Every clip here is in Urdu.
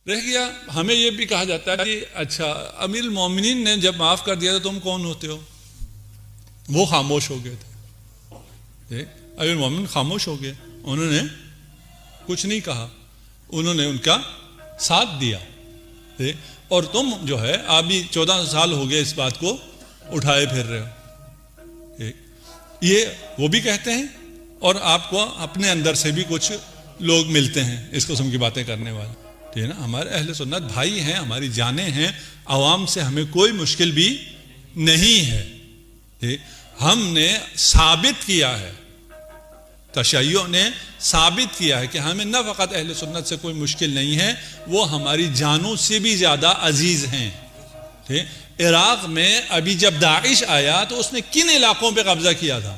رہ گیا ہمیں یہ بھی کہا جاتا ہے کہ اچھا امیر المومنین نے جب معاف کر دیا تو تم کون ہوتے ہو؟ وہ خاموش ہو گئے تھے، امیر المومنین خاموش ہو گئے، انہوں نے کچھ نہیں کہا، انہوں نے ان کا ساتھ دیا، اور تم جو ہے ابھی 14 سال ہو گئے اس بات کو اٹھائے پھر رہے ہو۔ یہ وہ بھی کہتے ہیں، اور آپ کو اپنے اندر سے بھی کچھ لوگ ملتے ہیں اس قسم کی باتیں کرنے والے، ٹھیک ہے نا۔ ہمارے اہل سنت بھائی ہیں، ہماری جانیں ہیں، عوام سے ہمیں کوئی مشکل بھی نہیں ہے۔ ہم نے ثابت کیا ہے، تشیع نے ثابت کیا ہے کہ ہمیں نہ فقط اہل سنت سے کوئی مشکل نہیں ہے، وہ ہماری جانوں سے بھی زیادہ عزیز ہیں۔ عراق میں ابھی جب داعش آیا تو اس نے کن علاقوں پہ قبضہ کیا تھا؟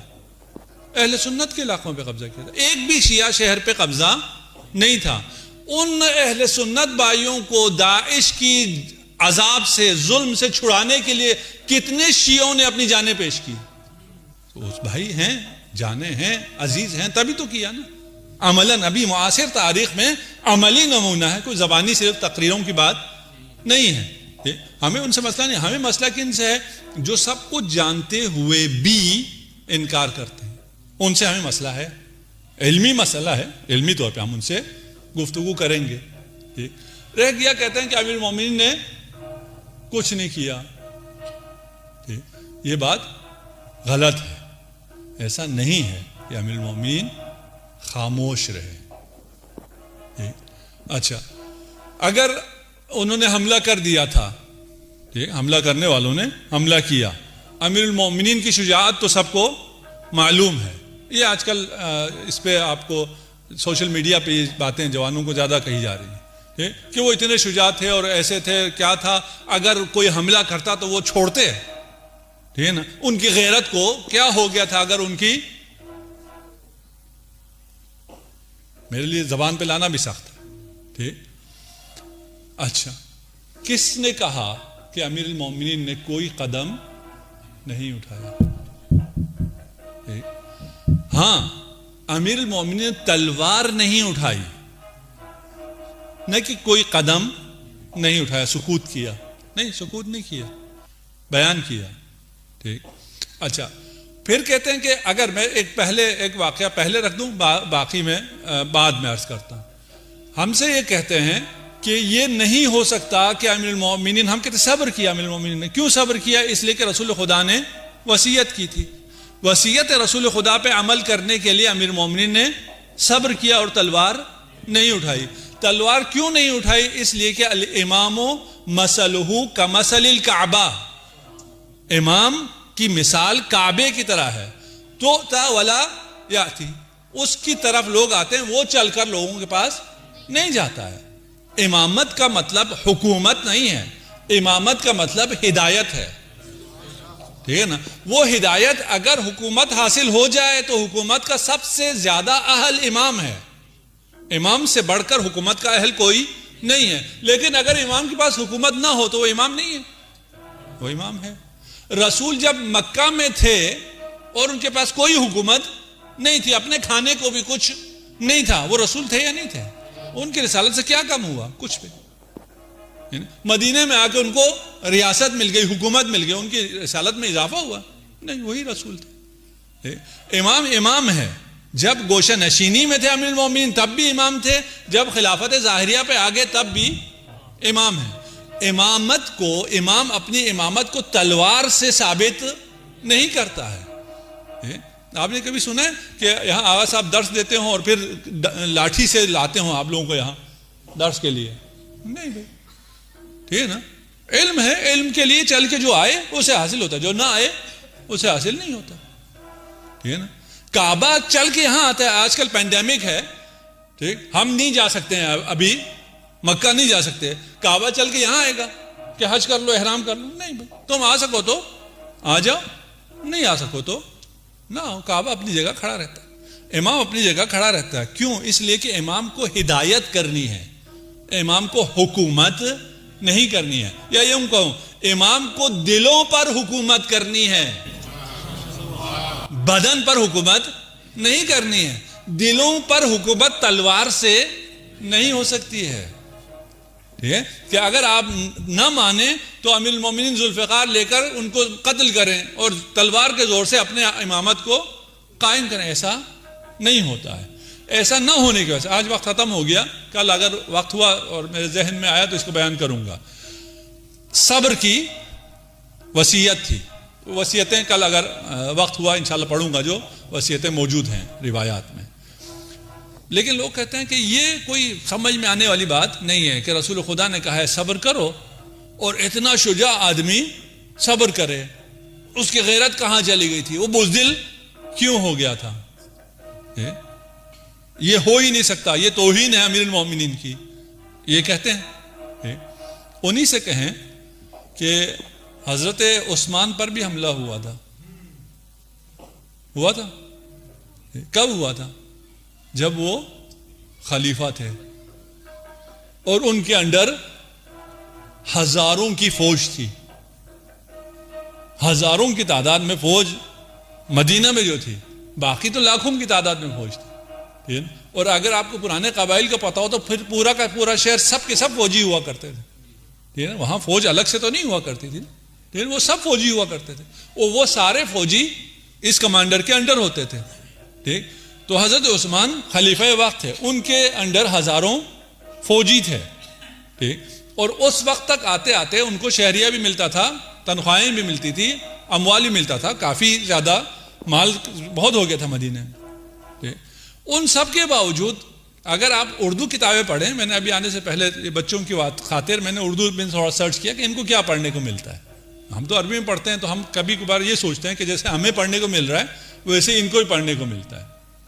اہل سنت کے علاقوں پہ قبضہ کیا تھا، ایک بھی شیعہ شہر پہ قبضہ نہیں تھا۔ ان اہل سنت بھائیوں کو داعش کی عذاب سے، ظلم سے چھڑانے کے لیے کتنے شیعوں نے اپنی جانیں پیش کی؟ تو اس بھائی ہیں، جانے ہیں، عزیز ہیں، تبھی تو کیا نا۔ عملاً ابھی معاصر تاریخ میں عملی نمونہ ہے، کوئی زبانی صرف تقریروں کی بات نہیں ہے۔ ہمیں ان سے مسئلہ نہیں، ہمیں مسئلہ کن سے ہے؟ جو سب کچھ جانتے ہوئے بھی انکار کرتے ہیں، ان سے ہمیں مسئلہ ہے، علمی مسئلہ ہے، علمی طور پہ ہم ان سے گفتگو کریں گے۔ رہ گیا کہتے ہیں کہ امیر المومنین نے کچھ نہیں کیا، یہ بات غلط ہے، ایسا نہیں ہے کہ امیر المومنین خاموش رہے۔ اچھا اگر انہوں نے حملہ کر دیا تھا، حملہ کرنے والوں نے حملہ کیا، امیر المومنین کی شجاعت تو سب کو معلوم ہے، یہ آج کل اس پہ آپ کو سوشل میڈیا پہ یہ باتیں جوانوں کو زیادہ کہی جا رہی ہیں کہ وہ اتنے شجاع تھے اور ایسے تھے، کیا تھا، اگر کوئی حملہ کرتا تو وہ چھوڑتے، ٹھیک ہے نا۔ ان کی غیرت کو کیا ہو گیا تھا اگر ان کی، میرے لیے زبان پہ لانا بھی سخت ہے، ٹھیک۔ اچھا کس نے کہا کہ امیر المومنین نے کوئی قدم نہیں اٹھایا؟ ہاں، امیر المومنین نے تلوار نہیں اٹھائی، نہ کہ کوئی قدم نہیں اٹھایا، سکوت کیا، نہیں سکوت نہیں کیا، بیان کیا، ٹھیک۔ اچھا پھر کہتے ہیں کہ اگر میں ایک واقعہ پہلے رکھ دوں، باقی میں بعد میں عرض کرتا ہوں۔ ہم سے یہ کہتے ہیں کہ یہ نہیں ہو سکتا کہ امیر المومنین، ہم کہتے صبر کیا امیر المومنین نے، کیوں صبر کیا؟ اس لیے کہ رسول خدا نے وصیت کی تھی، وصیت رسول خدا پہ عمل کرنے کے لیے امیر المومنین نے صبر کیا اور تلوار نہیں اٹھائی۔ تلوار کیوں نہیں اٹھائی؟ اس لیے کہ الامام مثلہ کمثل الکعبہ، امام کی مثال کعبے کی طرح ہے، تو تا ولا یاتی، اس کی طرف لوگ آتے ہیں، وہ چل کر لوگوں کے پاس نہیں جاتا ہے۔ امامت کا مطلب حکومت نہیں ہے، امامت کا مطلب ہدایت ہے، ٹھیک ہے نا۔ وہ ہدایت اگر حکومت حاصل ہو جائے تو حکومت کا سب سے زیادہ اہل امام ہے، امام سے بڑھ کر حکومت کا اہل کوئی نہیں ہے۔ لیکن اگر امام کے پاس حکومت نہ ہو تو وہ امام نہیں ہے، وہ امام ہے۔ رسول جب مکہ میں تھے اور ان کے پاس کوئی حکومت نہیں تھی، اپنے کھانے کو بھی کچھ نہیں تھا، وہ رسول تھے یا نہیں تھے؟ ان کی رسالت سے کیا کم ہوا؟ کچھ بھی۔ مدینے میں آ کے ان کو ریاست مل گئی، حکومت مل گئی، ان کی رسالت میں اضافہ ہوا؟ نہیں، وہی رسول تھے۔ امام امام ہے، جب گوشہ نشینی میں تھے امیر المومنین تب بھی امام تھے، جب خلافت ظاہریہ پہ آگے تب بھی امام ہے۔ امامت کو، امام اپنی امامت کو تلوار سے ثابت نہیں کرتا ہے۔ آپ نے کبھی سنا ہے کہ یہاں آغا صاحب درس دیتے ہوں اور پھر لاٹھی سے لاتے ہوں آپ لوگوں کو یہاں درس کے لیے؟ نہیں بھائی، ٹھیک ہے نا۔ علم ہے، علم کے لیے چل کے جو آئے اسے حاصل ہوتا ہے، جو نہ آئے اسے حاصل نہیں ہوتا، ٹھیک ہے نا۔ کعبہ چل کے یہاں آتا ہے، آج کل پینڈیمک ہے، ٹھیک، ہم نہیں جا سکتے ہیں، ابھی مکہ نہیں جا سکتے، کعبہ چل کے یہاں آئے گا کہ حج کر لو، احرام کر لو؟ نہیں بھائی، تم آ سکو تو آ جاؤ، نہیں آ سکو تو نہ ہو۔ کعبہ اپنی جگہ کھڑا رہتا ہے، امام اپنی جگہ کھڑا رہتا ہے۔ کیوں؟ اس لیے کہ امام کو ہدایت کرنی ہے، امام کو حکومت نہیں کرنی ہے، یا یوں کہوں امام کو دلوں پر حکومت کرنی ہے، بدن پر حکومت نہیں کرنی ہے۔ دلوں پر حکومت تلوار سے نہیں ہو سکتی ہے، ٹھیک ہے کہ اگر آپ نہ مانیں تو امیر المومنین ذوالفقار لے کر ان کو قتل کریں اور تلوار کے زور سے اپنے امامت کو قائم کریں. ایسا نہیں ہوتا ہے. ایسا نہ ہونے کی وجہ سے آج وقت ختم ہو گیا. کل اگر وقت ہوا اور میرے ذہن میں آیا تو اس کو بیان کروں گا. صبر کی وصیت تھی. وصیتیں کل اگر وقت ہوا انشاءاللہ پڑھوں گا جو وصیتیں موجود ہیں روایات میں. لیکن لوگ کہتے ہیں کہ یہ کوئی سمجھ میں آنے والی بات نہیں ہے کہ رسول خدا نے کہا ہے صبر کرو اور اتنا شجاع آدمی صبر کرے. اس کی غیرت کہاں چلی گئی تھی؟ وہ بزدل کیوں ہو گیا تھا؟ یہ ہو ہی نہیں سکتا. یہ توہین ہے امیر المومنین کی. یہ کہتے ہیں. انہی سے کہیں کہ حضرت عثمان پر بھی حملہ ہوا تھا. کب ہوا تھا؟ جب وہ خلیفہ تھے اور ان کے انڈر ہزاروں کی فوج تھی. ہزاروں کی تعداد میں فوج مدینہ میں جو تھی. باقی تو لاکھوں کی تعداد میں فوج تھی. اور اگر آپ کو پرانے قبائل کا پتہ ہو تو پھر پورا کا پورا شہر سب کے سب فوجی ہوا کرتے تھے. وہاں فوج الگ سے تو نہیں ہوا کرتی تھی. وہ سب فوجی ہوا کرتے تھے. وہ سارے فوجی اس کمانڈر کے انڈر ہوتے تھے. ٹھیک. تو حضرت عثمان خلیفہ وقت تھے. ان کے انڈر ہزاروں فوجی تھے. ٹھیک. اور اس وقت تک آتے آتے ان کو شہریہ بھی ملتا تھا, تنخواہیں بھی ملتی تھی, اموال بھی ملتا تھا. کافی زیادہ مال بہت ہو گیا تھا مدینہ میں. ان سب کے باوجود اگر آپ اردو کتابیں پڑھیں, میں نے ابھی آنے سے پہلے بچوں کی خاطر میں نے اردو میں تھوڑا سرچ کیا کہ ان کو کیا پڑھنے کو ملتا ہے. ہم تو عربی میں پڑھتے ہیں تو ہم کبھی کبھار یہ سوچتے ہیں کہ جیسے ہمیں پڑھنے کو مل رہا ہے ویسے ان کو بھی پڑھنے کو ملتا ہے.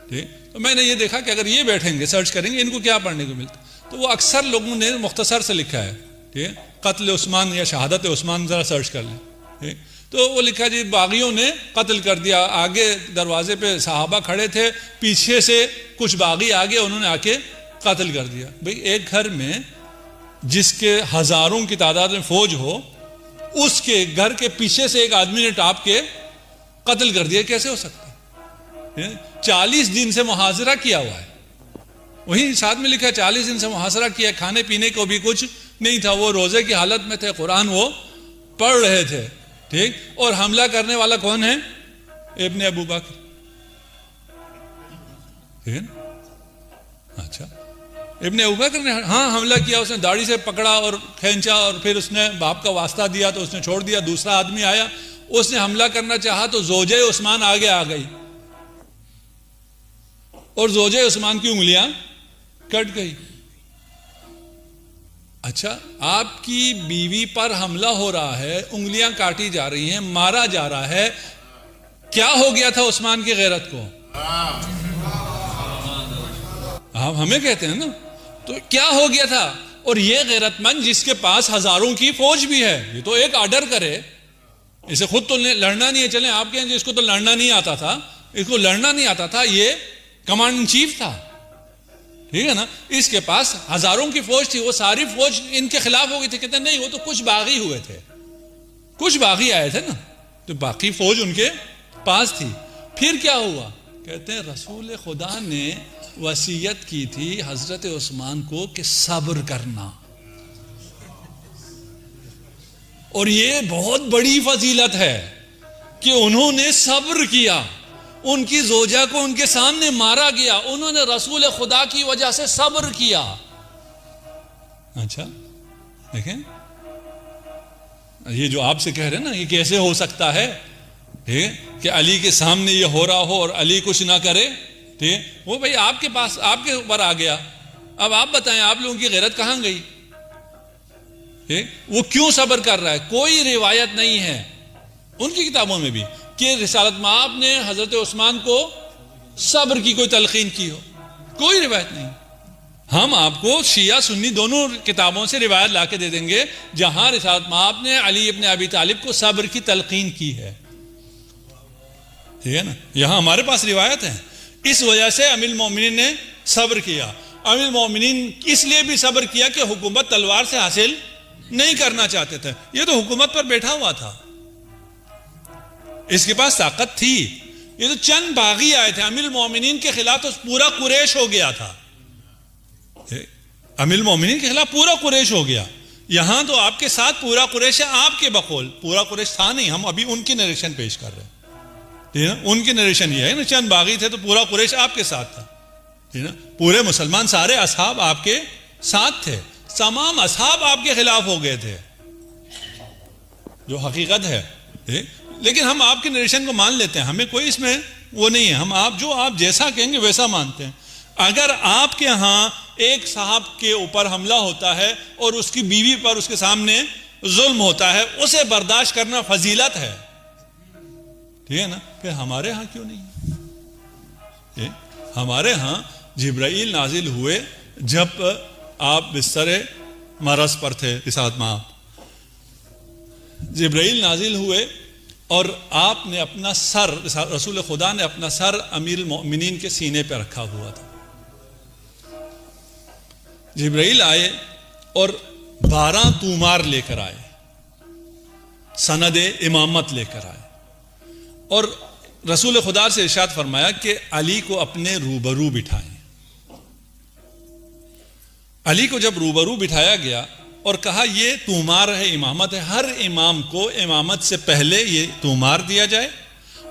ٹھیک. تو میں نے یہ دیکھا کہ اگر یہ بیٹھیں گے سرچ کریں گے ان کو کیا پڑھنے کو ملتا ہے, تو وہ اکثر لوگوں نے مختصر سے لکھا ہے. ٹھیک. قتل عثمان یا شہادت عثمان ذرا سرچ کر لیں. ٹھیک. تو وہ لکھا جی باغیوں نے قتل کر دیا. آگے دروازے پہ صحابہ کھڑے تھے, پیچھے سے کچھ باغی آگے, انہوں نے آ کے قتل کر دیا. بھئی ایک گھر میں جس کے ہزاروں کی تعداد میں فوج ہو, اس کے گھر کے پیچھے سے ایک آدمی نے ٹاپ کے قتل کر دیا. کیسے ہو سکتا ہے؟ 40 دن سے محاصرہ کیا ہوا ہے. وہیں ساتھ میں لکھا ہے 40 دن سے محاصرہ کیا, کھانے پینے کو بھی کچھ نہیں تھا. وہ روزے کی حالت میں تھے, قرآن وہ پڑھ رہے تھے. ٹھیک. اور حملہ کرنے والا کون ہے؟ ابن ابو بکر. اچھا, ابن ابو بکر نے حملہ کیا. اس نے داڑھی سے پکڑا اور کھینچا اور پھر اس نے باپ کا واسطہ دیا تو اس نے چھوڑ دیا. دوسرا آدمی آیا, اس نے حملہ کرنا چاہا تو زوجہ عثمان آگے آ گئی اور زوجہ عثمان کی انگلیاں کٹ گئی. اچھا, آپ کی بیوی پر حملہ ہو رہا ہے, انگلیاں کاٹی جا رہی ہیں, مارا جا رہا ہے. کیا ہو گیا تھا عثمان کی غیرت کو؟ آپ ہمیں کہتے ہیں نا, تو کیا ہو گیا تھا؟ اور یہ غیرت مند جس کے پاس ہزاروں کی فوج بھی ہے, یہ تو ایک آرڈر کرے, اسے خود تو لڑنا نہیں ہے. چلیں آپ کہیں جس کو تو لڑنا نہیں آتا تھا, اس کو لڑنا نہیں آتا تھا, یہ کمانڈ ان چیف تھا. ٹھیک ہے نا. اس کے پاس ہزاروں کی فوج تھی, وہ ساری فوج ان کے خلاف ہو گئی تھی. کہتے ہیں نہیں, وہ تو کچھ باغی ہوئے تھے, کچھ باغی آئے تھے نا, تو باقی فوج ان کے پاس تھی. پھر کیا ہوا؟ کہتے ہیں رسول خدا نے وصیت کی تھی حضرت عثمان کو کہ صبر کرنا. اور یہ بہت بڑی فضیلت ہے کہ انہوں نے صبر کیا. ان کی زوجہ کو ان کے سامنے مارا گیا, انہوں نے رسول خدا کی وجہ سے صبر کیا. اچھا دیکھیں, یہ جو آپ سے کہہ رہے ہیں نا, یہ کیسے ہو سکتا ہے کہ علی کے سامنے یہ ہو رہا ہو اور علی کچھ نہ کرے. ٹھیک. وہ بھائی آپ کے پاس, آپ کے اوپر آ گیا. اب آپ بتائیں آپ لوگوں کی غیرت کہاں گئی؟ وہ کیوں صبر کر رہا ہے؟ کوئی روایت نہیں ہے ان کی کتابوں میں بھی کہ رسالت مآب نے حضرت عثمان کو صبر کی کوئی تلقین کی ہو. کوئی روایت نہیں. ہم آپ کو شیعہ سنی دونوں کتابوں سے روایت لا کے دے دیں گے جہاں رسالت مآب نے علی ابن ابی طالب کو صبر کی تلقین کی ہے. ٹھیک ہے نا. یہاں ہمارے پاس روایت ہے. اس وجہ سے امیر المومنین نے صبر کیا. امیر المومنین اس لیے بھی صبر کیا کہ حکومت تلوار سے حاصل نہیں کرنا چاہتے تھے. یہ تو حکومت پر بیٹھا ہوا تھا, اس کے پاس طاقت تھی. یہ تو چند باغی آئے تھے. امیر المومنین کے خلاف تو پورا قریش ہو گیا تھا. امیر المومنین کے خلاف پورا قریش ہو گیا. یہاں تو آپ کے ساتھ پورا قریش ہے آپ کے بقول. پورا قریش تھا نہیں, ہم ابھی ان کی نریشن پیش کر رہے ہیں. ٹھیک ہے, ان کی نریشن یہ ہے نا, چند باغی تھے تو پورا قریش آپ کے ساتھ تھا. ٹھیک ہے, پورے مسلمان سارے اصحاب آپ کے ساتھ تھے. تمام اصحاب آپ کے خلاف ہو گئے تھے, جو حقیقت ہے. لیکن ہم آپ کی نریشن کو مان لیتے ہیں, ہمیں کوئی اس میں وہ نہیں ہے. ہم آپ جیسا کہیں گے ویسا مانتے ہیں. اگر آپ کے ہاں ایک صاحب کے اوپر حملہ ہوتا ہے اور اس کی بیوی پر اس کے سامنے ظلم ہوتا ہے, اسے برداشت کرنا فضیلت ہے. ٹھیک ہے نا, پھر ہمارے ہاں کیوں نہیں؟ ہمارے ہاں جبرائیل نازل ہوئے جب آپ بستر مرض پر تھے رسالت میں. جبرائیل نازل ہوئے اور آپ نے اپنا سر, رسول خدا نے اپنا سر امیر المؤمنین کے سینے پہ رکھا ہوا تھا. جبرائیل آئے اور 12 طومار لے کر آئے, سند امامت لے کر آئے, اور رسول خدا سے ارشاد فرمایا کہ علی کو اپنے روبرو بٹھائیں. علی کو جب روبرو بٹھایا گیا اور کہا یہ طومار ہے, امامت ہے, ہر امام کو امامت سے پہلے یہ طومار دیا جائے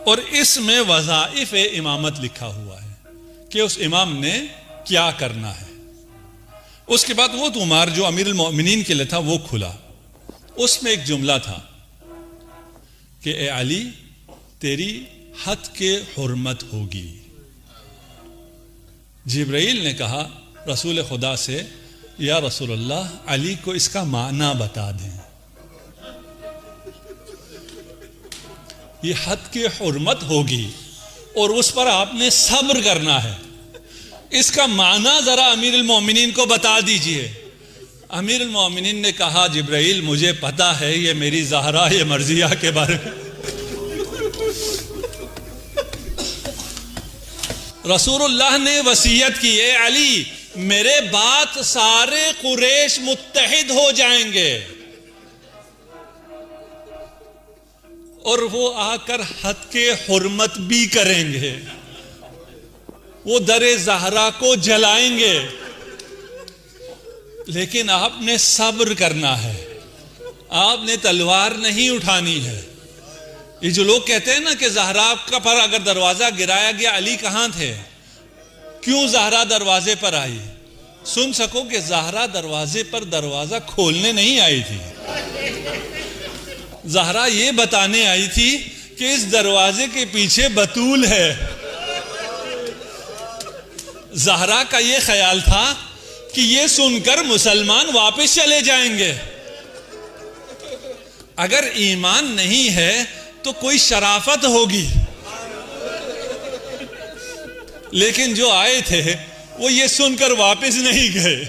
اور اس میں وظائف امامت لکھا ہوا ہے کہ اس امام نے کیا کرنا ہے. اس کے بعد وہ طومار جو امیر المؤمنین کے لیے تھا وہ کھلا. اس میں ایک جملہ تھا کہ اے علی تیری حد کے حرمت ہوگی. جبرائیل نے کہا رسول خدا سے, یا رسول اللہ علی کو اس کا معنی بتا دیں. یہ حد کی حرمت ہوگی اور اس پر آپ نے صبر کرنا ہے, اس کا معنی ذرا امیر المومنین کو بتا دیجئے. امیر المومنین نے کہا جبرائیل مجھے پتا ہے یہ میری زہرا یہ مرضیہ کے بارے میں. رسول اللہ نے وصیت کی اے علی میرے بات سارے قریش متحد ہو جائیں گے اور وہ آ کر حد کے حرمت بھی کریں گے, وہ در زہرا کو جلائیں گے, لیکن آپ نے صبر کرنا ہے, آپ نے تلوار نہیں اٹھانی ہے. یہ جو لوگ کہتے ہیں نا کہ زہرا کا پر اگر دروازہ گرایا گیا علی کہاں تھے, کیوں زہرا دروازے پر آئی؟ سن سکو کہ زہرا دروازے پر دروازہ کھولنے نہیں آئی تھی, زہرا یہ بتانے آئی تھی کہ اس دروازے کے پیچھے بتول ہے. زہرا کا یہ خیال تھا کہ یہ سن کر مسلمان واپس چلے جائیں گے. اگر ایمان نہیں ہے تو کوئی شرافت ہوگی, لیکن جو آئے تھے وہ یہ سن کر واپس نہیں گئے.